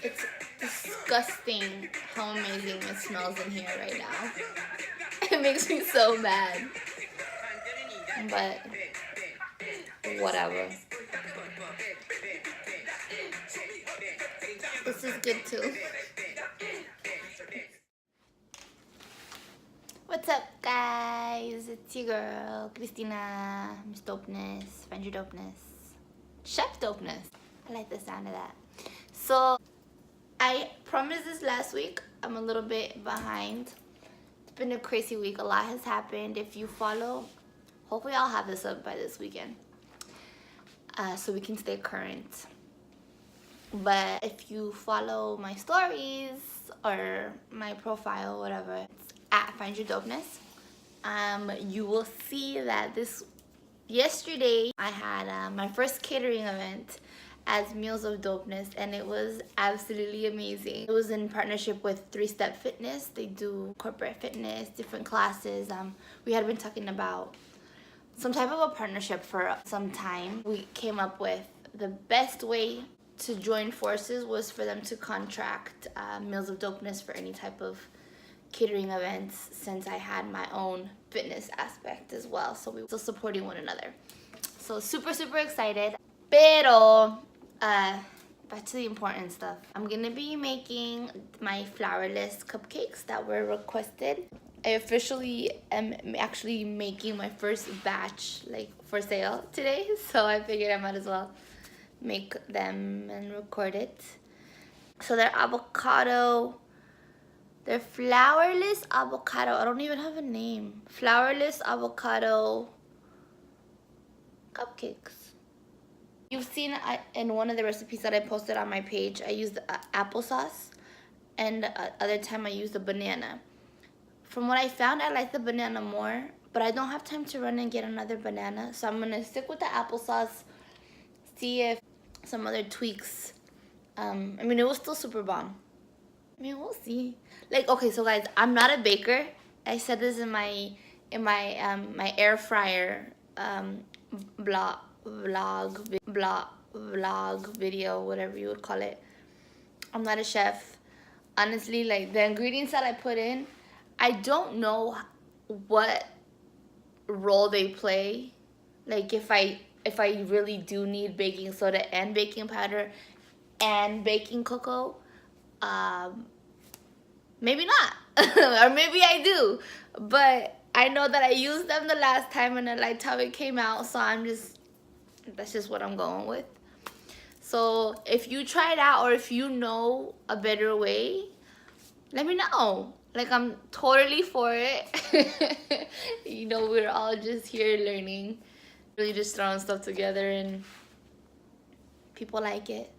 It's disgusting how amazing it smells in here right now. It makes me so mad. But whatever. This is good too. What's up, guys? It's your girl, Christina, Miss Dopeness, Find Your Dopeness, Chef Dopeness. I like the sound of that. So, I promised this last week. I'm a little bit behind. It's been a crazy week. A lot has happened. If you follow, hopefully I'll have this up by this weekend. So we can stay current. But if you follow my stories or my profile, whatever, it's at Find Your Dopeness. You will see that yesterday I had my first catering event as Meals of Dopeness, and it was absolutely amazing. It was in partnership with 3-Step Fitness. They do corporate fitness, different classes. We had been talking about some type of a partnership for some time. We came up with the best way to join forces was for them to contract Meals of Dopeness for any type of catering events, since I had my own fitness aspect as well. So we were still supporting one another. So super, super excited. Pero, back to the important stuff. I'm gonna be making my flourless cupcakes that were requested. I officially am actually making my first batch for sale today, so I figured I might as well make them and record it. So they're flourless avocado. I don't even have a name. Flourless avocado cupcakes. You've seen in one of the recipes that I posted on my page, I used applesauce, and other time I used a banana. From what I found, I like the banana more, but I don't have time to run and get another banana, so I'm gonna stick with the applesauce, see if some other tweaks. I mean, it was still super bomb. I mean, we'll see. Okay, so guys, I'm not a baker. I said this in my my air fryer vlog video, whatever you would call it. I'm not a chef. Honestly, the ingredients that I put in, I don't know what role they play. If I really do need baking soda and baking powder and baking cocoa, maybe not. Or maybe I do. But I know that I used them the last time and I liked how it came out, so that's just what I'm going with. So if you try it out, or if you know a better way, let me know. I'm totally for it. You know, we're all just here learning. Really just throwing stuff together, and people like it.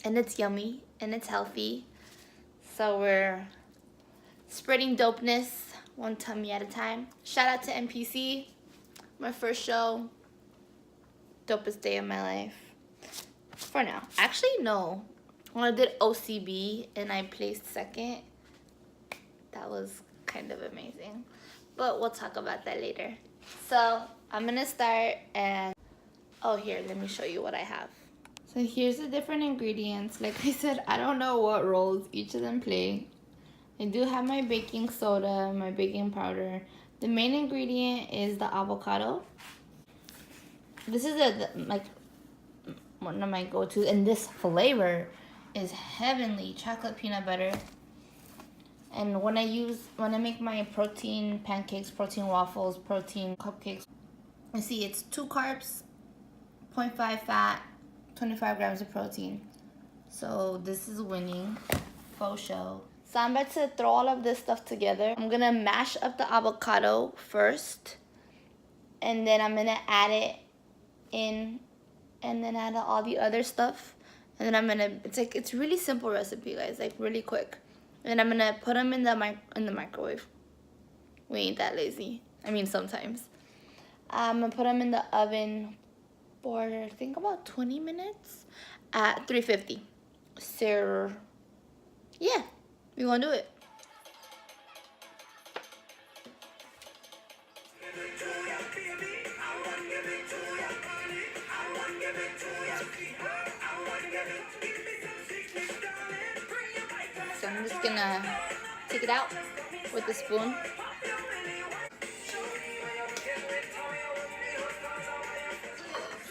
And it's yummy, and it's healthy. So we're spreading dopeness one tummy at a time. Shout out to NPC, my first show. Dopest day of my life. For now. Actually, no. When I did OCB and I placed second, that was kind of amazing. But we'll talk about that later. So I'm gonna start, and oh, here, let me show you what I have. So here's the different ingredients. Like I said, I don't know what roles each of them play. I do have my baking soda, my baking powder. The main ingredient is the avocado. This is one of my go-tos, and this flavor is heavenly. Chocolate peanut butter. And when I make my protein pancakes, protein waffles, protein cupcakes, you see it's 2 carbs, 0.5 fat, 25 grams of protein. So this is winning, faux show. So I'm about to throw all of this stuff together. I'm gonna mash up the avocado first, and then I'm gonna add it in, and then add all the other stuff. And then I'm gonna, it's really simple recipe, guys, really quick. And then I'm gonna put them in the microwave. We ain't that lazy. I mean, sometimes. I'm gonna put them in the oven for, I think, about 20 minutes at 350. So, yeah, we gonna do it. I'm just gonna take it out with a spoon.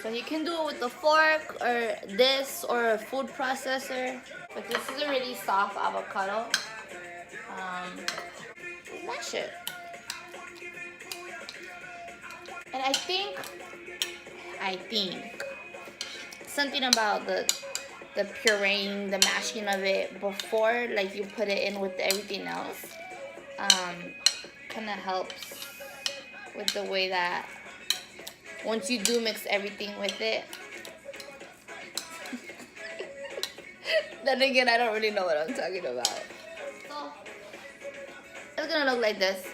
So you can do it with a fork or this or a food processor. But this is a really soft avocado. Smash it. And I think something about the pureeing, the mashing of it before like you put it in with everything else kind of helps with the way that once you do mix everything with it. Then again, I don't really know what I'm talking about. So it's gonna look like this.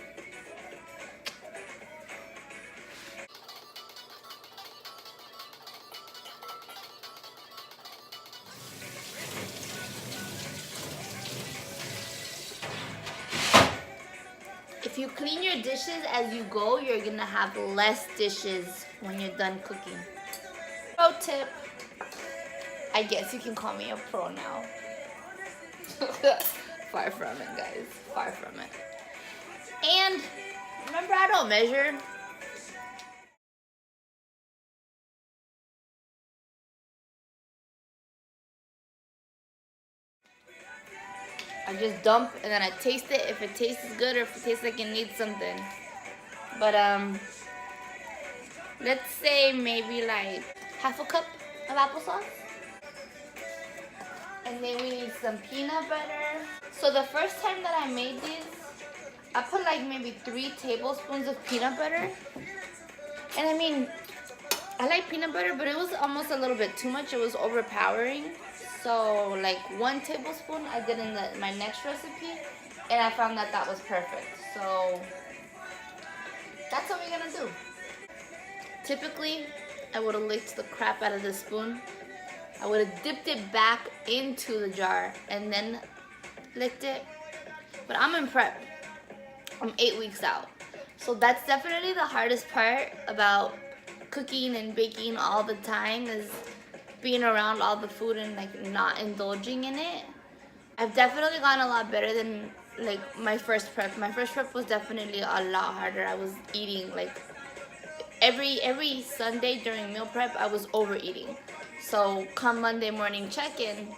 If you clean your dishes as you go, you're gonna have less dishes when you're done cooking. Pro tip. I guess you can call me a pro now. Far from it, guys. Far from it. And remember, I don't measure. I just dump and then I taste it if it tastes good or if it tastes like it needs something. But let's say maybe like half a cup of applesauce. And then we need some peanut butter. So the first time that I made these, I put like maybe 3 tablespoons of peanut butter. And I mean, I like peanut butter, but it was almost a little bit too much. It was overpowering. So like 1 tablespoon I did in my next recipe, and I found that that was perfect. So that's what we're gonna do. Typically, I would have licked the crap out of the spoon. I would have dipped it back into the jar and then licked it. But I'm in prep. I'm 8 weeks out. So that's definitely the hardest part about cooking and baking all the time, is being around all the food and like not indulging in it. I've definitely gotten a lot better than like my first prep. My first prep was definitely a lot harder. I was eating like every Sunday during meal prep, I was overeating. So come Monday morning check-in,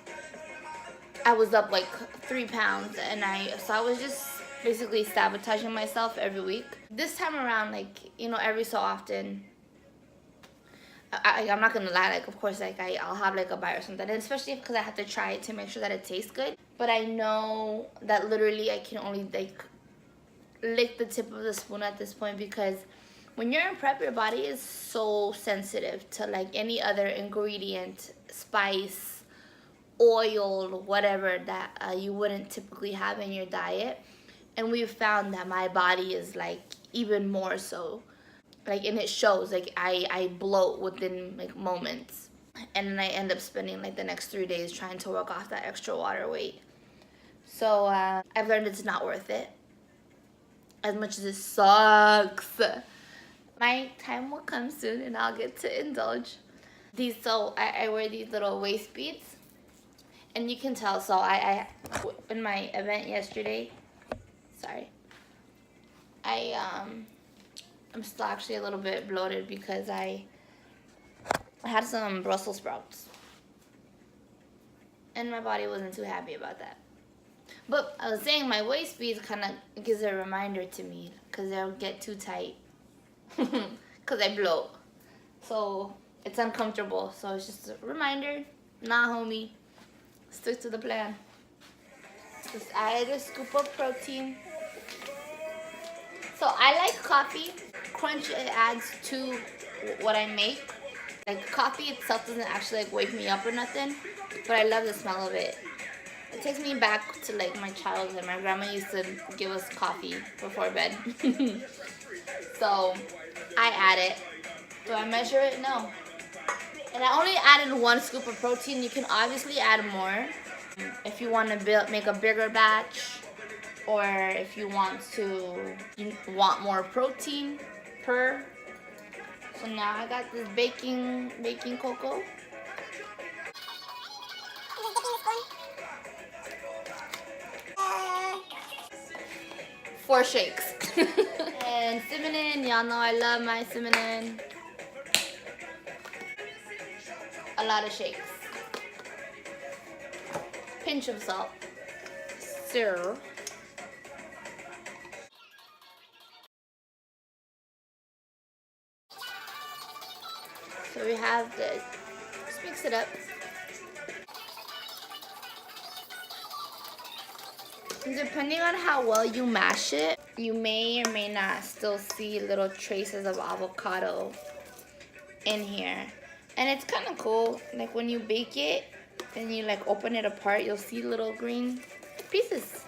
I was up like 3 pounds, and I was just basically sabotaging myself every week. This time around, like, you know, every so often, I'm not gonna lie, like, of course, like, I'll have like a bite or something, and especially because I have to try it to make sure that it tastes good. But I know that literally I can only like lick the tip of the spoon at this point, because when you're in prep, your body is so sensitive to like any other ingredient, spice, oil, whatever that you wouldn't typically have in your diet. And we've found that my body is like even more so. Like, and it shows. Like, I bloat within like moments, and then I end up spending like the next 3 days trying to work off that extra water weight. So I've learned it's not worth it, as much as it sucks. My time will come soon and I'll get to indulge. So I wear these little waist beads, and you can tell. So I in my event yesterday, sorry, I'm still actually a little bit bloated because I had some Brussels sprouts, and my body wasn't too happy about that. But I was saying my waist beads kind of gives a reminder to me, because they'll get too tight because I bloat. So it's uncomfortable. So it's just a reminder. Nah, homie. Stick to the plan. Just add a scoop of protein. So I like coffee. Crunch, it adds to what I make. Like, coffee itself doesn't actually like wake me up or nothing, but I love the smell of it. It takes me back to like my childhood. My grandma used to give us coffee before bed. So I add it. Do I measure it? No. And I only added 1 scoop of protein. You can obviously add more if you want to make a bigger batch, or if you want more protein per. So now I got this baking cocoa. Four shakes. And cinnamon, y'all know I love my cinnamon. A lot of shakes. Pinch of salt. Sir. So we have this. Just mix it up. And depending on how well you mash it, you may or may not still see little traces of avocado in here. And it's kind of cool. Like when you bake it and you like open it apart, you'll see little green pieces.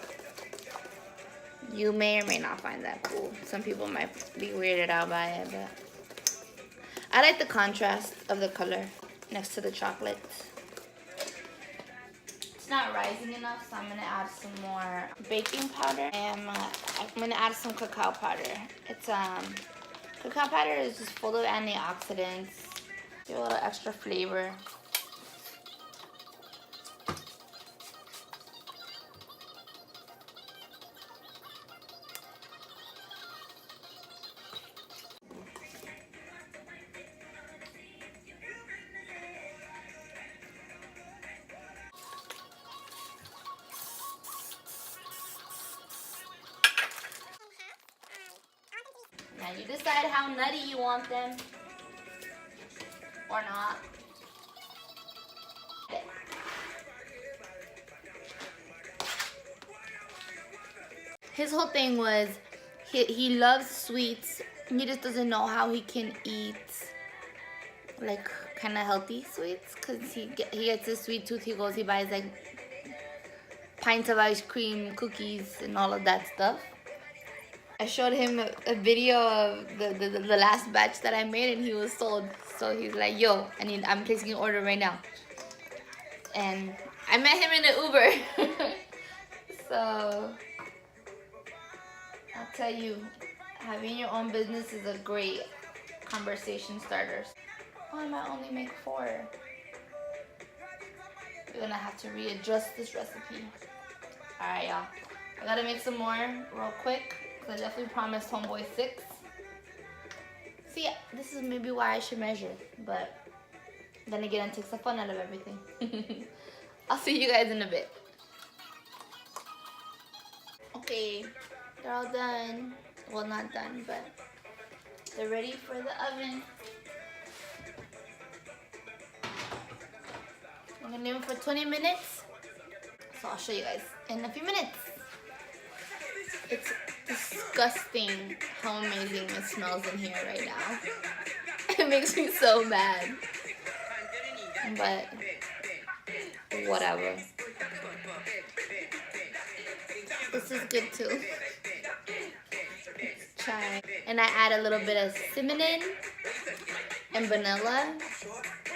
You may or may not find that cool. Some people might be weirded out by it, but I like the contrast of the color next to the chocolate. It's not rising enough, so I'm gonna add some more baking powder. I'm gonna add some cacao powder. It's cacao powder is just full of antioxidants. Give a little extra flavor. Now you decide how nutty you want them or not. His whole thing was he loves sweets. He just doesn't know how he can eat like kind of healthy sweets because he gets a sweet tooth. He goes, he buys like pints of ice cream, cookies, and all of that stuff. I showed him a video of the last batch that I made, and he was sold. So he's like, yo, I'm placing an order right now. And I met him in an Uber. So I'll tell you, having your own business is a great conversation starter. Oh, I might only make 4. We're gonna have to readjust this recipe. Alright, y'all. I gotta make some more real quick. I definitely promised homeboy 6. See, this is maybe why I should measure, but then again, it takes the fun out of everything. I'll see you guys in a bit. Okay, they're all done. Well, not done, but they're ready for the oven. I'm gonna leave them for 20 minutes. So I'll show you guys in a few minutes. It's disgusting how amazing it smells in here right now. It makes me so mad. But whatever. This is good too. Let's try. And I add a little bit of cinnamon and vanilla.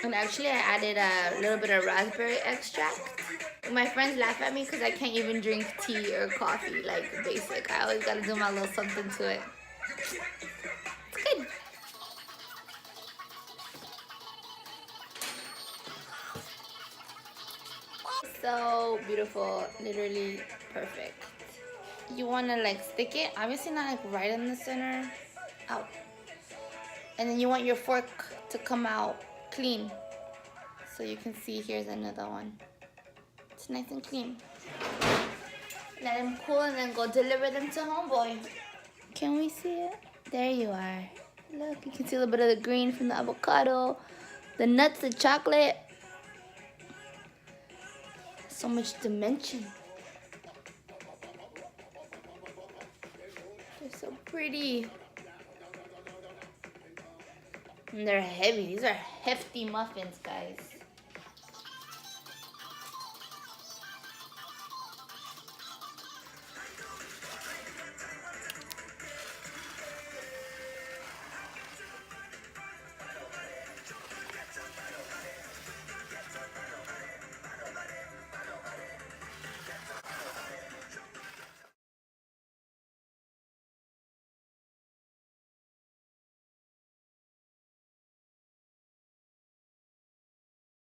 And actually I added a little bit of raspberry extract. My friends laugh at me because I can't even drink tea or coffee, like basic. I always gotta do my little something to it. It's good. So beautiful, literally perfect. You wanna like stick it, obviously not like right in the center, out. And then you want your fork to come out clean. So you can see here's another one. It's nice and clean. Let them cool and then go deliver them to homeboy. Can we see it? There you are. Look, you can see a little bit of the green from the avocado, the nuts, the chocolate. So much dimension. They're so pretty. And they're heavy. These are hefty muffins, guys.